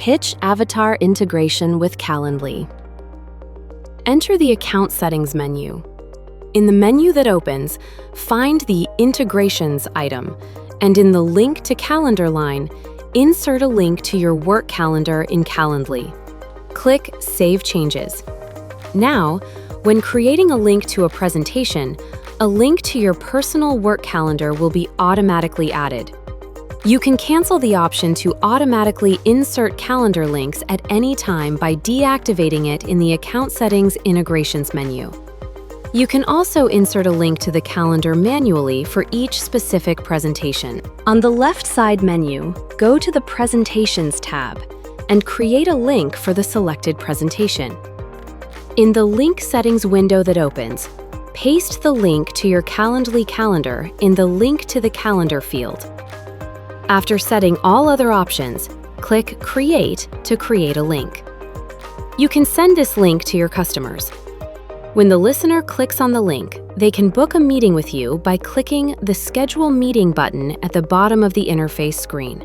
Pitch avatar integration with Calendly. Enter the Account Settings menu. In the menu that opens, find the Integrations item, and in the Link to Calendar line, insert a link to your work calendar in Calendly. Click Save Changes. Now, when creating a link to a presentation, a link to your personal work calendar will be automatically added. You can cancel the option to automatically insert calendar links at any time by deactivating it in the Account Settings Integrations menu. You can also insert a link to the calendar manually for each specific presentation. On the left side menu, go to the Presentations tab and create a link for the selected presentation. In the Link Settings window that opens, paste the link to your Calendly calendar in the Link to the Calendar field. After setting all other options, click Create to create a link. You can send this link to your customers. When the listener clicks on the link, they can book a meeting with you by clicking the Schedule Meeting button at the bottom of the interface screen.